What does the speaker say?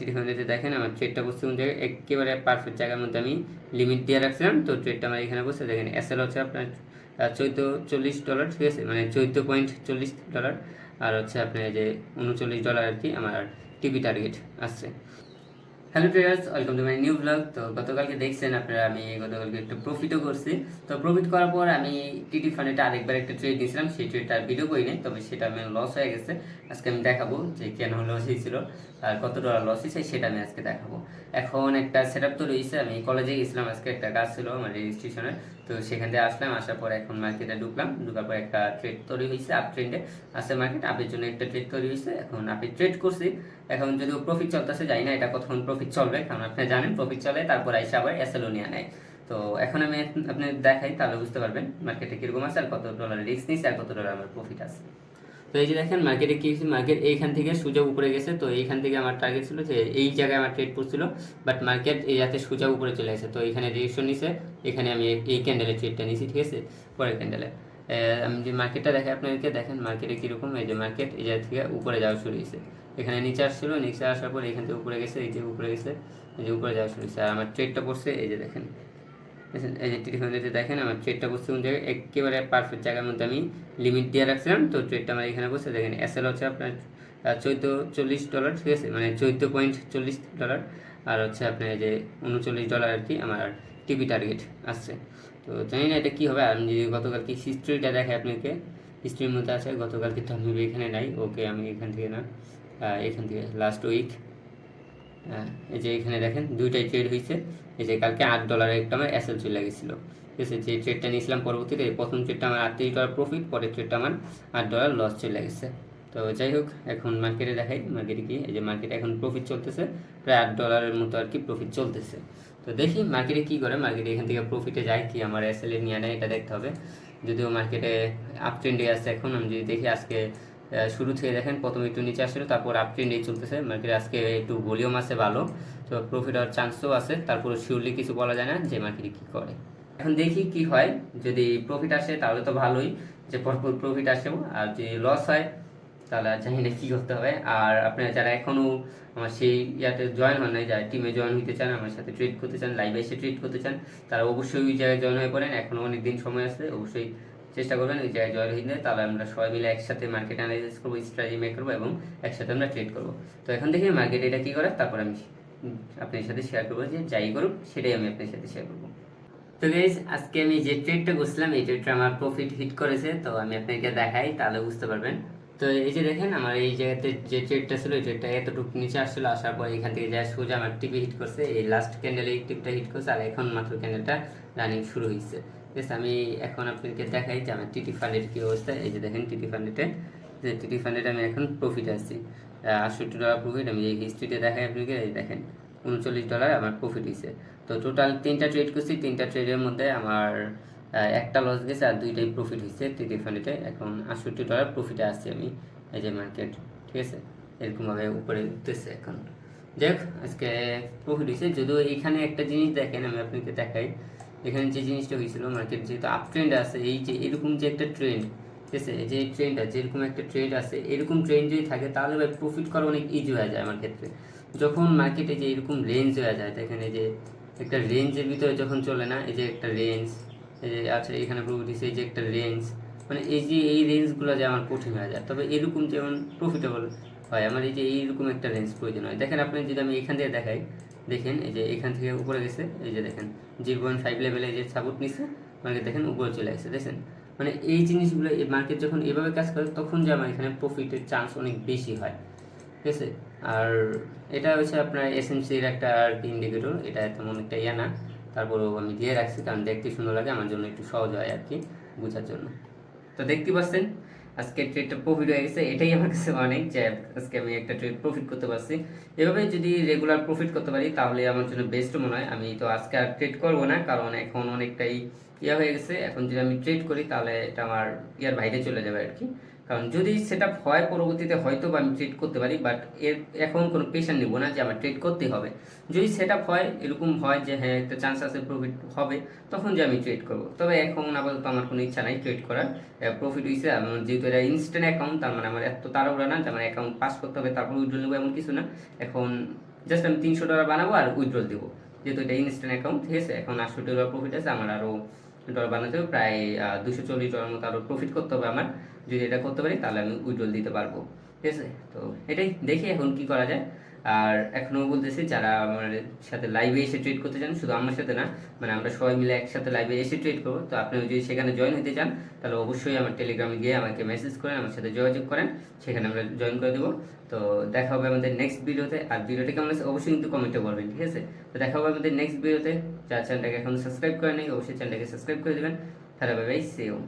টিটিফান্ডিতে দেখেন আমার ট্রেডটা বসছে কোন জায়গায়, একেবারে পারফেক্ট জায়গার মধ্যে আমি লিমিট দিয়ে রাখছিলাম। তো ট্রেডটা আমার এখানে বসে দেখেন এসএল হচ্ছে আপনার $14.40, ঠিক আছে, মানে $14.40। আর হচ্ছে আপনার যে $39 আর কি আমার টিভি টার্গেট আসছে। Hello traders, welcome to my new blog. তো গতকালকে দেখছেন আপনারা আমি গতকালকে একটু প্রফিটও করছি। তো প্রফিট করার পর আমি টিটি ফান্ডে আরেকবার একটা ট্রেড দিয়েছিলাম, সেই ট্রেডটা ভিডিও করি নাই, তবে সেটা আমি লস হয়ে গেছে। আজকে আমি দেখাবো যে কেন লস হয়েছিল আর কত ডলার লস হয়েছে, সেটা আমি আজকে দেখাবো। এখন একটা সেট আপ তো রয়েছে, আমি কলেজে গেছিলাম, আজকে একটা কাজ ছিল আমার রেজিস্ট্রেশনের। তো সেখান থেকে আসলাম, আসার পর এখন মার্কেটে ঢুকলাম, ঢুকার পর একটা ট্রেড তৈরি হয়েছে আপ ট্রেন্ডে। আসছে মার্কেট আপের জন্য একটা ট্রেড তৈরি হয়েছে, এখন আপে ট্রেড করছি। এখন যদিও প্রফিট চলতেছে, জানি না এটা কতক্ষণ প্রফিট চলবে, কারণ আপনি জানেন প্রফিট চলে তারপর আইসা আবার এসএলও নিয়ে নেয়। তো এখন আমি আপনি দেখাই, তাহলে বুঝতে পারবেন মার্কেটে কিরকম আছে আর কত ডলার রিস্ক নিচ্ছে আর কত ডলার আমার প্রফিট আছে। তো এই যে দেখেন মার্কেটে কি হয়েছে, মার্কেট এইখান থেকে সোজা উপরে গেছে। তো এইখান থেকে আমার টার্গেট ছিল যে এই জায়গায় আমার ট্রেড করছিল, বাট মার্কেট এই যাতে সোজা উপরে চলে গেছে। তো এখানে রেজিস্ট্রেশন নিছে, এখানে আমি এই ক্যান্ডেলের ট্রেডটা নিয়েছি, ঠিক আছে, পরের ক্যান্ডেলে। আমি যে মার্কেটটা দেখাই আপনাদেরকে, দেখেন মার্কেটে কীরকম। এই যে মার্কেট এই জায়গা থেকে উপরে যাওয়া শুরু হয়েছে, এখানে নিচে আসছিল, নিচে আসার পর এখান থেকে উপরে গেছে, এই যে উপরে গেছে, এই যে উপরে যাওয়া শুরু হয়েছে। আর আমার ট্রেডটা পড়ছে এই যে দেখেন, এই যে টিটিফান্ডিতে দেখেন আমার ট্রেডটা বসছে কোন জায়গায়, একেবারে পারফেক্ট জায়গার মধ্যে আমি লিমিট দিয়ে রাখছিলাম। তো ট্রেডটা আমার এখানে বসে দেখেন এসএল হচ্ছে আপনার $14.40, ঠিক আছে, মানে $14.40। আর হচ্ছে আপনার এই যে $39 আর কি আমার টিভি টার্গেট আসছে। তো জানি না এটা কী হবে। আর আমি যদি গতকালকে হিস্ট্রিটা দেখাই আপনাকে, হিস্ট্রির মধ্যে আছে গতকালকে, তো আমি এখানে নাই, ওকে আমি এখান থেকে না, এখান থেকে লাস্ট উইক। এই যে এখানে দেখেন দুইটাই ট্রেড হয়েছে। এই যে কালকে $8 একটা আমার এসএল চলে গেছিলো, ঠিক আছে, যে ট্রেডটা নিয়েছিলাম পরবর্তীতে প্রথম ট্রেডটা আমার $38 প্রফিট, পরের ট্রেডটা আমার $8 লস চলে গেছে। তো যাই হোক, এখন মার্কেটে দেখাই মার্কেটে কি, এই যে মার্কেটে এখন প্রফিট চলতেছে প্রায় $8 মতো আর কি প্রফিট চলতেছে। তো দেখি মার্কেটে কী করে, মার্কেটে এখান থেকে প্রফিটে যায় কি আমার এসএল নিয়ে নেয়, এটা দেখতে হবে। যদিও মার্কেটে আপ ট্রেন্ডে আছে এখন, আমি যদি দেখি আজকে শুরু থেকে দেখেন প্রথমে একটু নিচে আসছিল, তারপর আপ ট্রেন্ডেই চলতেছে মার্কেট। আজকে একটু ভলিউম আছে ভালো, তো প্রফিট হওয়ার চান্সও আছে, তারপরে শিওরলি কিছু বলা যায় না যে মার্কেটে কী করে। এখন দেখি কি হয়, যদি প্রফিট আসে তাহলে তো ভালোই, যে পরপর প্রফিট আসেও, আর যদি লস হয় তাহলে জানি না কী করতে হবে। আর আপনারা যারা এখনও আমার সেই ইয়াতে জয়েন হন নাই, যারা টিমে জয়েন হতে চান, আমার সাথে ট্রেড করতে চান, লাইভে এসে ট্রেড করতে চান, তারা অবশ্যই ওই জায়গায় জয়েন হয়ে পড়েন, এখনও অনেক দিন সময় আছে, অবশ্যই চেষ্টা করবেন ওই জায়গায় জয়েন হয়ে যায়। তাহলে আমরা সবাই মিলে একসাথে মার্কেট অ্যানালাইসিস করবো, স্ট্র্যাটেজি মেক করবো এবং একসাথে আমরা ট্রেড করবো। তো এখন দেখি মার্কেট এটা কী করে, তারপর আমি আপনার সাথে শেয়ার করবো, যে যাই করুক সেটাই আমি আপনার সাথে শেয়ার করবো। তো গাইজ আজকে আমি যে ট্রেডটা করছিলাম এই ট্রেডটা আমার প্রফিট হিট করেছে, তো আমি আপনাকে দেখাই তাহলে বুঝতে পারবেন। তো এই যে দেখেন আমার এই জায়গাতে যে ট্রেডটা ছিল, এই ট্রেডটা এতটুকু নিচে আসছিল, আসার পর এখান থেকে যা সোজা আমার টিপে হিট করছে, এই লাস্ট ক্যান্ডেলে এই টিপটা হিট করছে, আর এখন মাত্র ক্যান্ডেলটা রানিং শুরু হয়েছে। ঠিক আছে, আমি এখন আপনাকে দেখাই যে আমার টিটি ফান্ডের কী অবস্থা। এই যে দেখেন টিটি ফান্ডেতে, যে টিটি ফান্ডেতে আমি এখন প্রফিট আসছি $68 প্রফিট। আমি এই হিস্ট্রিতে দেখাই আপনাকে, এই দেখেন $39 আমার প্রফিট হয়েছে। তো টোটাল 3টা ট্রেড করছি, 3টা ট্রেডের মধ্যে আমার একটা লস গেছে আর 2টাই প্রফিট হয়েছে টিটি ফান্ডেতে। এখন $68 প্রফিটে আসছি আমি, এই যে মার্কেট, ঠিক আছে, এরকমভাবে উপরে উঠতেছে এখন। যাই হোক আজকে প্রফিট হয়েছে। যদিও এইখানে একটা জিনিস দেখেন, আমি আপনাকে দেখাই, এখানে যে জিনিসটা হয়েছিল মার্কেট যেহেতু আপ ট্রেন্ড আছে, এই যে এরকম যে একটা ট্রেন্ড, ঠিক আছে, এই যে ট্রেন্ডটা যেরকম একটা ট্রেন্ড আছে, এরকম ট্রেন্ড যদি থাকে তাহলে ভাই প্রফিট করা অনেক ইজি হয়ে যায় আমার ক্ষেত্রে। যখন মার্কেটে যে এরকম রেঞ্জ হয়ে যায়, দেখেন এই যে একটা রেঞ্জের ভিতরে যখন চলে না, এই যে একটা রেঞ্জ, এই যে আচ্ছা এখানে প্রফিট হয়েছে, এই যে একটা রেঞ্জ, মানে এই যে এই রেঞ্জগুলো যে আমার কঠিন হয়ে যায়, তবে এরকম যেমন প্রফিটেবল হয় আমার এই যে এইরকম একটা রেঞ্জ প্রয়োজন হয়। দেখেন আপনি যদি আমি এখান থেকে দেখাই, দেখেন এই যে এখান থেকে উপরে গেছে, এই যে দেখেন 0.5 লেভেলে যে সাপোর্ট নিচ্ছে, মার্কেট দেখেন উপরে চলে গেছে, দেখেন মানে এই জিনিসগুলো মার্কেট যখন এভাবে কাজ করে তখন যে আমার এখানে প্রফিটের চান্স অনেক বেশি হয়, ঠিক আছে। আর এটা হচ্ছে আপনার এসএমসির একটা আর কি ইন্ডিকেটর, এটা তেমন একটা ইয়া না, তারপরেও আমি দিয়ে রাখছি কারণ দেখতে সুন্দর লাগে, আমার জন্য একটু সহজ হয় আর কি বোঝার জন্য। তো দেখতে পাচ্ছেন আজকে ট্রেডটা প্রফিট হয়ে গেছে, এটাই আমার কাছে অনেক, যে আজকে আমি একটা ট্রেড প্রফিট করতে পারছি। এভাবে যদি রেগুলার প্রফিট করতে পারি তাহলে আমার জন্য বেস্ট মনে হয়। আমি তো আজকে আর ট্রেড করবো না, কারণ এখন অনেকটাই ইয়া হয়ে গেছে। এখন যদি আমি ট্রেড করি তাহলে এটা আমার ইয়ার বাইরে চলে যাবে আর কি, কারণ যদি সেটা হয় পরবর্তীতে হয়তো বা আমি ট্রেড করতে পারি, বাট এর এখন কোনো প্রেশার নেবো না যে আমার ট্রেড করতেই হবে। যদি সেটা হয়, এরকম হয় যে হ্যাঁ একটা চান্স আছে প্রফিট হবে, তখন যে আমি ট্রেড করব। তবে এখন আপাতত আমার কোনো ইচ্ছা নাই ট্রেড করার। প্রফিট হয়েছে আমার, যেহেতু এটা ইনস্ট্যান্ট অ্যাকাউন্ট, তার মানে আমার এত তাড়াহুড়া না যে আমার অ্যাকাউন্ট পাস করতে হবে তারপর উইথড্র নেবো, এমন কিছু না। এখন জাস্ট আমি $300 বানাবো আর উইথড্রল দেবো, যেহেতু এটা ইনস্ট্যান্ট অ্যাকাউন্ট, ঠিক আছে। এখন $68 প্রফিট আছে, আমার আরও ডলার বানাতে হবে প্রায় $240 মতো আরও প্রফিট করতে হবে আমার। যদি এটা করতে পারি তাহলে আমি উইথড্রল দিতে পারবো, ঠিক আছে। তো এটাই দেখি এখন কি করা যায়। আর এখনও বলতেছি, যারা আমার সাথে লাইভে এসে ট্রেড করতে চান, শুধু আমার সাথে না, মানে আমরা সবাই মিলে একসাথে লাইভে এসে ট্রেড করবো, তো আপনি যদি সেখানে জয়েন হতে চান তাহলে অবশ্যই আমার টেলিগ্রামে গিয়ে আমাকে মেসেজ করেন, আমার সাথে যোগাযোগ করেন, সেখানে আমরা জয়েন করে দেবো। তো দেখা হবে আমাদের নেক্সট ভিডিওতে। আর ভিডিওটা কেমন আছে অবশ্যই কিন্তু কমেন্টে বলবেন, ঠিক আছে। তো দেখা হবে আমাদের নেক্সট ভিডিওতে। যারা চ্যানেলটাকে এখন সাবস্ক্রাইব করে নেই অবশ্যই চ্যানেলটাকে সাবস্ক্রাইব করে দেবেন। তাহলে বাই বাই, সি ইউ।